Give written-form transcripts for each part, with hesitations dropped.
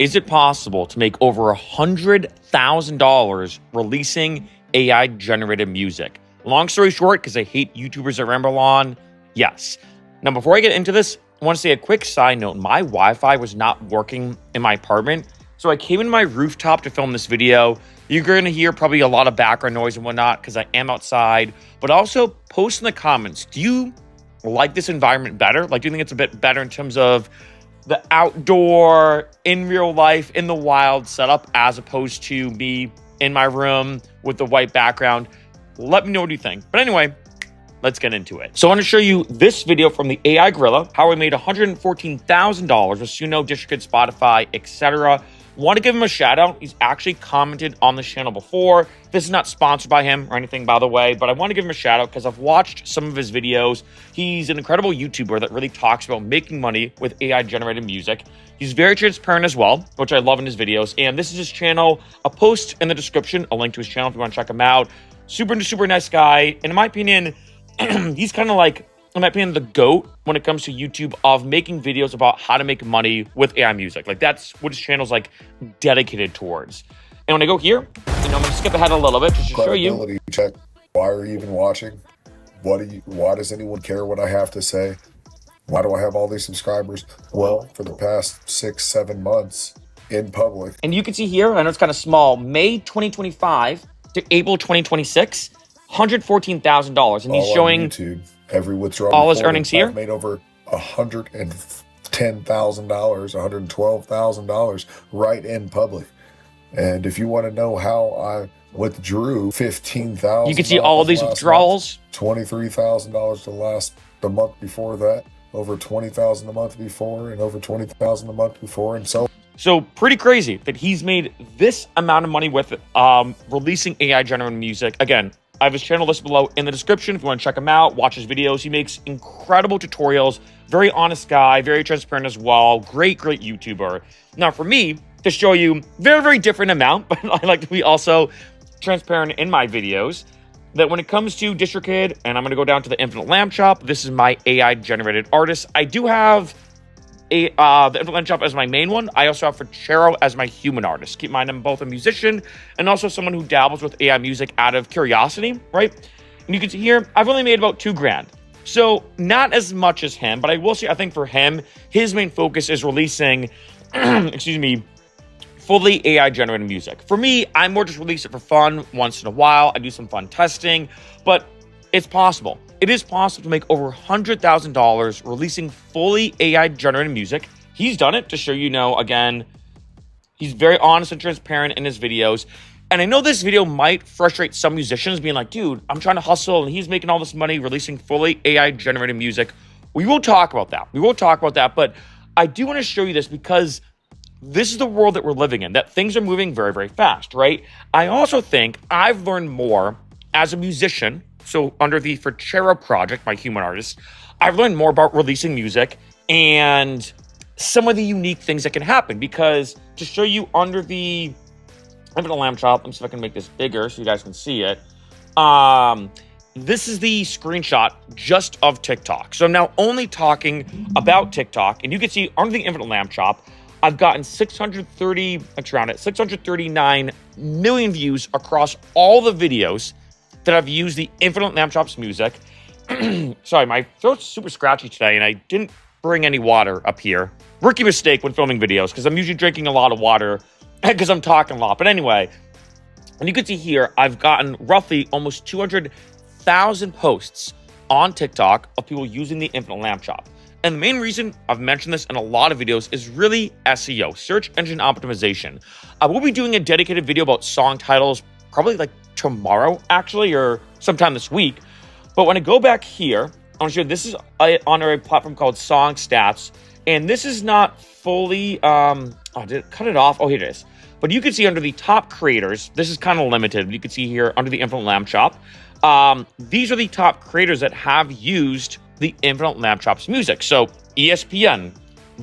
Is it possible to make over $100,000 releasing AI generated music? Long story short, because I hate YouTubers that ramble on, yes. Now, before I get into this, I want to say a quick side note. My Wi-Fi was not working in my apartment, so I came in my rooftop to film this video. You're going to hear probably a lot of background noise and whatnot because I am outside, but also post in the comments, do you like this environment better? Like, do you think it's a bit better in terms of the outdoor, in real life, in the wild setup, as opposed to me in my room with the white background? Let me know what you think. But anyway, let's get into it. So I want to show you this video from the AI Guerrilla, how I made $114,000 with Suno, DistroKid, Spotify, etc. Want to give him a shout out. He's actually commented on this channel before. This is not sponsored by him or anything, by the way, but I want to give him a shout out because I've watched some of his videos. He's an incredible YouTuber that really talks about making money with AI generated music. He's very transparent as well, which I love in his videos. And this is his channel. A post in the description, a link to his channel if you want to check him out. Super nice guy. And in my opinion, he's kind of like, in my opinion, the GOAT when it comes to YouTube of making videos about how to make money with AI music. Like, that's what his channel's like dedicated towards. And when I go here, I'm gonna skip ahead a little bit just to show you. Credibility check. Why are you even watching? Why does anyone care what I have to say? Why do I have all these subscribers? Well, for the past 6-7 months in public. And you can see here, I know it's kind of small, May 2025 to April 2026, $114,000. And he's showing YouTube, every withdrawal all his earnings here. I've made over $110,000, $112,000 right in public. And if you want to know how I withdrew $15,000, you can see all of these withdrawals. $23,000 the month before that, over $20,000 the month before, and over $20,000 the month before, and so. So pretty crazy that he's made this amount of money with releasing AI generated music. Again, I have his channel listed below in the description if you want to check him out, watch his videos. He makes incredible tutorials, very honest guy, very transparent as well, great YouTuber. Now for me, to show you very different amount, but I like to be also transparent in my videos, that when it comes to DistroKid, and I'm going to go down to the Infinite Lamp Shop, this is my AI generated artist. I do have the Infinite Lamp Shop as my main one. I also have Ferchero as my human artist. Keep in mind, I'm both a musician and also someone who dabbles with AI music out of curiosity, right? And you can see here, I've only made about $2,000. So not as much as him, but I will say, I think for him, his main focus is releasing, excuse me, fully AI generated music. For me, I more just release it for fun once in a while. I do some fun testing, but it's possible. It is possible to make over $100,000 releasing fully AI generated music. He's done it, to show you know, again, he's very honest and transparent in his videos. And I know this video might frustrate some musicians being like, dude, I'm trying to hustle and he's making all this money releasing fully AI generated music. We will talk about that. We will talk about that. But I do want to show you this because this is the world that we're living in, that things are moving very fast, right? I also think I've learned more as a musician. So under the Ferchero project, my human artist, I've learned more about releasing music and some of the unique things that can happen. Because to show you under the Infinite Lamp Shop, let me see if I can make this bigger so you guys can see it. This is the screenshot just of TikTok. So I'm now only talking about TikTok, and you can see under the Infinite Lamp Shop, I've gotten 639 million views across all the videos that I've used the Infinite Lamp Shop's music. Sorry, my throat's super scratchy today, and I didn't bring any water up here. Rookie mistake when filming videos, because I'm usually drinking a lot of water because I'm talking a lot. But anyway, and you can see here, I've gotten roughly almost 200,000 posts on TikTok of people using the Infinite Lamp Shop. And the main reason I've mentioned this in a lot of videos is really SEO, search engine optimization. I will be doing a dedicated video about song titles probably like tomorrow, actually, or sometime this week. But when I go back here, I want to show you, this is on a platform called Song Stats. And this is not fully, oh, did it cut it off? Oh, here it is. But you can see under the top creators, this is kind of limited. You can see here under the Infinite Lamp Shop, these are the top creators that have used the Infinite Lamp Shop's music. So ESPN,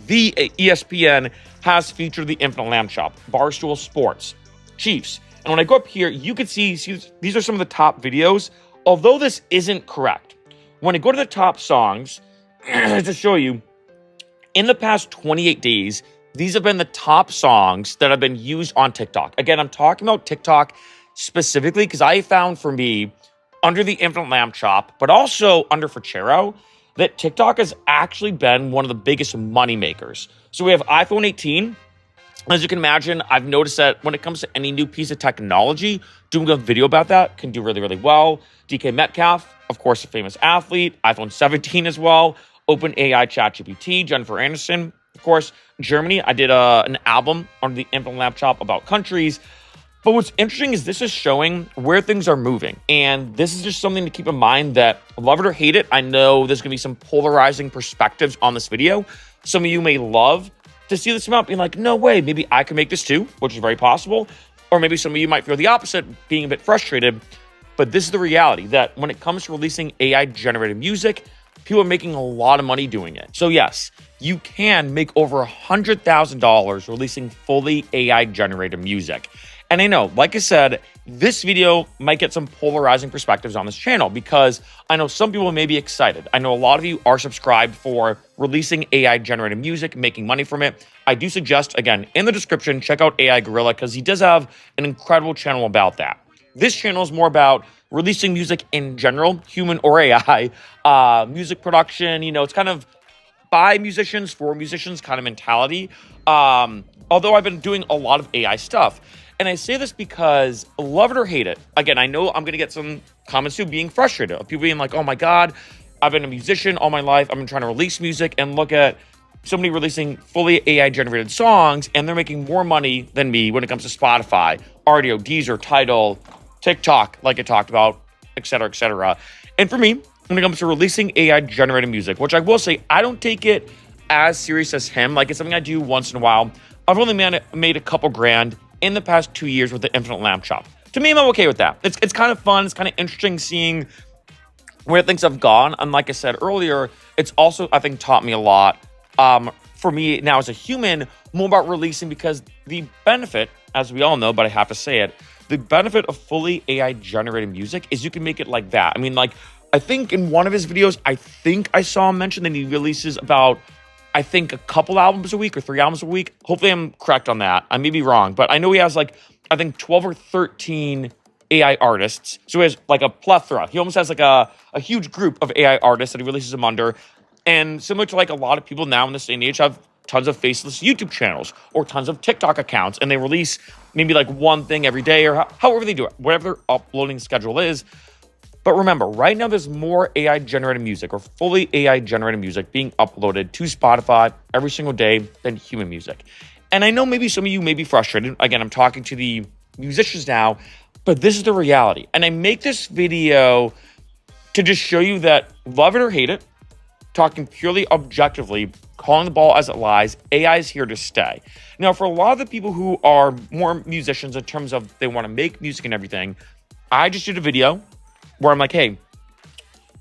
the ESPN has featured the Infinite Lamp Shop, Barstool Sports, Chiefs. And when I go up here, you can see these are some of the top videos. Although this isn't correct, when I go to the top songs, to show you, in the past 28 days, these have been the top songs that have been used on TikTok. Again, I'm talking about TikTok specifically because I found for me, under the Infinite Lamb Chop, but also under Ferchero, that TikTok has actually been one of the biggest money makers. So we have iPhone 18. As you can imagine, I've noticed that when it comes to any new piece of technology, doing a video about that can do really, really well. DK Metcalf, of course, a famous athlete. iPhone 17 as well. OpenAI ChatGPT, Jennifer Aniston. Of course, Germany, I did an album on the Infinite Lamb Chop about countries. But what's interesting is this is showing where things are moving. And this is just something to keep in mind that, love it or hate it, I know there's going to be some polarizing perspectives on this video. Some of you may love to see this amount being like, no way, maybe I can make this too, which is very possible. Or maybe some of you might feel the opposite, being a bit frustrated. But this is the reality that when it comes to releasing AI-generated music, people are making a lot of money doing it. So yes, you can make over $100,000 releasing fully AI-generated music. And I know, like I said, this video might get some polarizing perspectives on this channel because I know some people may be excited. I know a lot of you are subscribed for releasing AI-generated music, making money from it. I do suggest, again, in the description, check out AI Guerrilla because he does have an incredible channel about that. This channel is more about releasing music in general, human or AI, music production. You know, it's kind of by musicians, for musicians kind of mentality. Although I've been doing a lot of AI stuff. And I say this because, love it or hate it, again, I know I'm going to get some comments too being frustrated. People being like, oh my God, I've been a musician all my life. I've been trying to release music and look at somebody releasing fully AI-generated songs, and they're making more money than me when it comes to Spotify, RDO, Deezer, Tidal, TikTok, like I talked about, et cetera, et cetera. And for me, when it comes to releasing AI-generated music, which I will say, I don't take it as serious as him. Like, it's something I do once in a while. I've only made a couple grand in the past 2 years with the Infinite Lamb Chop. To me, I'm okay with that. It's kind of fun. It's kind of interesting seeing where things have gone. And like I said earlier, it's also, I think, taught me a lot. For me now as a human, more about releasing because the benefit, as we all know, but I have to say it, the benefit of fully AI-generated music is you can make it like that. I mean, like, I think in one of his videos, I think I saw him mention that he releases about, I think, a couple albums a week or 3 albums a week. Hopefully I'm correct on that. I may be wrong, but I know he has like, I think 12 or 13 AI artists. So he has like a plethora. He almost has like a huge group of AI artists that he releases them under. And similar to like a lot of people now in this day and age have tons of faceless YouTube channels or tons of TikTok accounts, and they release maybe like one thing every day or however they do it, whatever their uploading schedule is. But remember, right now there's more AI-generated music or fully AI-generated music being uploaded to Spotify every single day than human music. And I know maybe some of you may be frustrated. Again, I'm talking to the musicians now, but this is the reality. And I make this video to just show you that, love it or hate it, talking purely objectively, calling the ball as it lies, AI is here to stay. Now, for a lot of the people who are more musicians in terms of they want to make music and everything, I just did a video where I'm like, hey,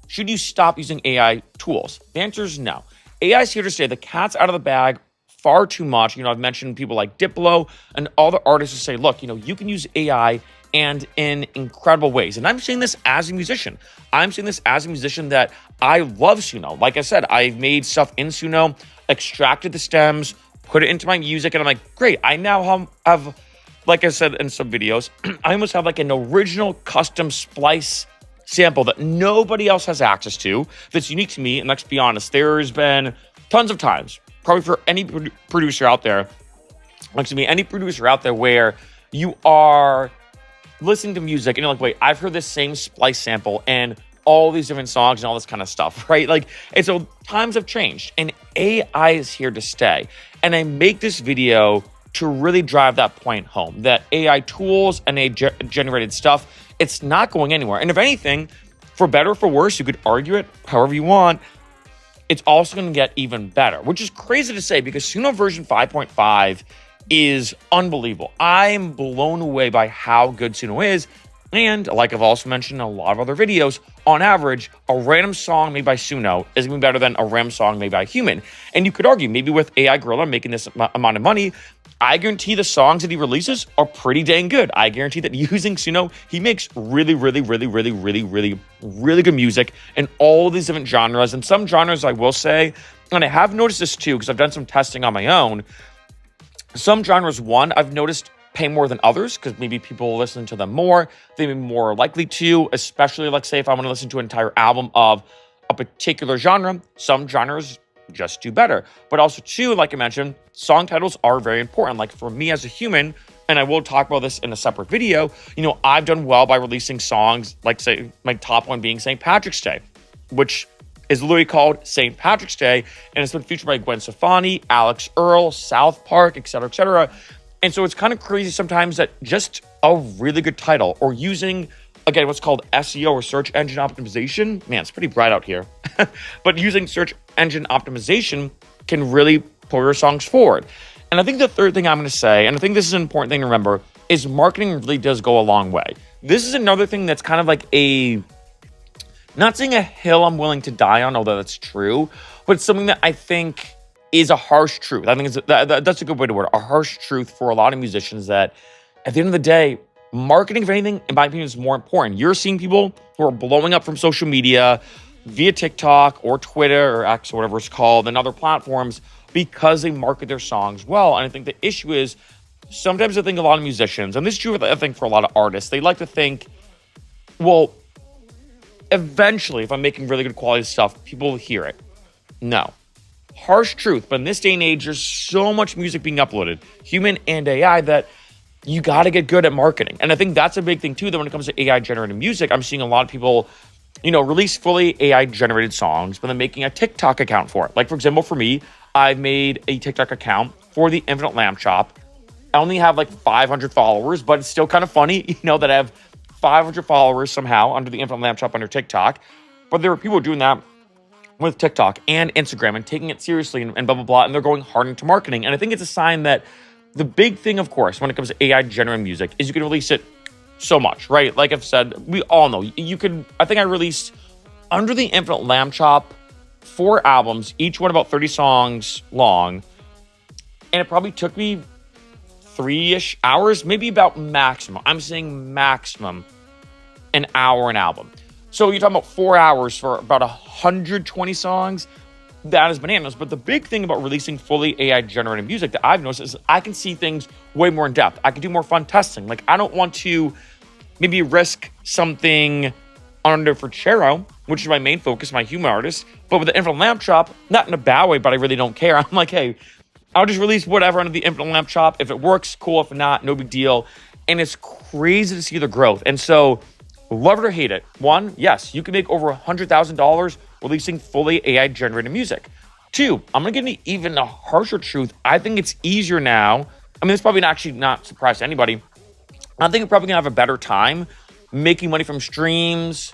should you stop using AI tools? The answer is no. AI is here to stay. The cat's out of the bag far too much. You know, I've mentioned people like Diplo and all the artists who say, look, you know, you can use AI and in incredible ways. And I'm saying this as a musician. I'm saying this as a musician that I love Suno. Like I said, I've made stuff in Suno, extracted the stems, put it into my music, and I'm like, great, I now have like I said in some videos, I almost have like an original custom splice sample that nobody else has access to that's unique to me. And let's be honest, there's been tons of times, probably for any producer out there, any producer out there where you are listening to music and you're like, wait, I've heard this same splice sample and all these different songs and all this kind of stuff, right? Like, and so times have changed and AI is here to stay. And I make this video to really drive that point home, that AI tools and AI-generated stuff, it's not going anywhere. And if anything, for better or for worse, you could argue it however you want, it's also going to get even better, which is crazy to say because Suno version 5.5 is unbelievable. I'm blown away by how good Suno is. And like I've also mentioned in a lot of other videos, on average, a random song made by Suno is going to be better than a random song made by a human. And you could argue, maybe with AI Guerrilla making this amount of money, I guarantee the songs that he releases are pretty dang good. I guarantee that using Suno, he makes really good music in all these different genres. And some genres, I will say, and I have noticed this too, because I've done some testing on my own, Some genres, one, I've noticed pay more than others because maybe people listen to them more. They'd be more likely to, especially like say if I want to listen to an entire album of a particular genre, some genres just do better. But also too, like I mentioned, song titles are very important. Like for me as a human, and I will talk about this in a separate video, I've done well by releasing songs like say my top one being St. Patrick's Day, which is literally called St. Patrick's Day, and it's been featured by Gwen Stefani, Alex Earl, South Park, etc., etc. And so it's kind of crazy sometimes that just a really good title or using, again, what's called SEO or search engine optimization. Man, it's pretty bright out here. But using search engine optimization can really pull your songs forward. And I think the third thing I'm going to say, and I think this is an important thing to remember, is marketing really does go a long way. This is another thing that's kind of like not saying a hill I'm willing to die on, although that's true, but it's something that I think is a harsh truth. I think that's a good way to word it. A harsh truth for a lot of musicians that at the end of the day, marketing, if anything, in my opinion, is more important. You're seeing people who are blowing up from social media via TikTok or Twitter or X or whatever it's called and other platforms because they market their songs well. And I think the issue is sometimes I think a lot of musicians, and this is true, I think, for a lot of artists, they like to think, well, eventually, if I'm making really good quality stuff, people will hear it. No. Harsh truth, but in this day and age, there's so much music being uploaded, human and AI, that you got to get good at marketing. And I think that's a big thing too, that when it comes to AI generated music, I'm seeing a lot of people, release fully AI generated songs, but then making a TikTok account for it. Like, for example, for me, I've made a TikTok account for the Infinite Lamb Chop. I only have like 500 followers, but it's still kind of funny, that I have 500 followers somehow under the Infinite Lamb Chop under TikTok. But there are people doing that with TikTok and Instagram and taking it seriously and blah, blah, blah. And they're going hard into marketing. And I think it's a sign that the big thing, of course, when it comes to AI generated music is you can release it so much, right? Like I've said, we all know I think I released under the Infinite Lamb Chop 4 albums, each one about 30 songs long. And it probably took me 3-ish hours, maybe about maximum. I'm saying maximum an hour an album. So you're talking about 4 hours for about 120 songs. That is bananas. But the big thing about releasing fully AI generated music that I've noticed is I can see things way more in depth. I can do more fun testing. Like I don't want to maybe risk something under for Chero, which is my main focus, my human artist. But with the Infinite Lamb Chop, not in a bad way, but I really don't care. I'm like, hey, I'll just release whatever under the Infinite Lamb Chop. If it works, cool. If not, no big deal. And it's crazy to see the growth. And so, love it or hate it. One, yes, you can make over $100,000 releasing fully AI-generated music. 2, I'm going to get into even a harsher truth. I think it's easier now. I mean, it's probably actually not a surprise to anybody. I think you're probably going to have a better time making money from streams,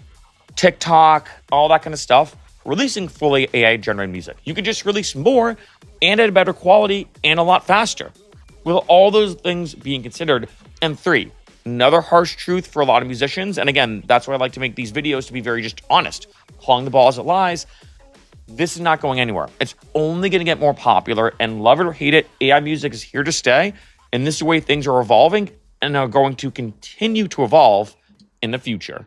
TikTok, all that kind of stuff, releasing fully AI-generated music. You could just release more and at a better quality and a lot faster. With all those things being considered. And 3, another harsh truth for a lot of musicians, and again, that's why I like to make these videos, to be very just honest, calling the ball as it lies. This is not going anywhere. It's only going to get more popular, and love it or hate it, AI music is here to stay, and this is the way things are evolving and are going to continue to evolve in the future.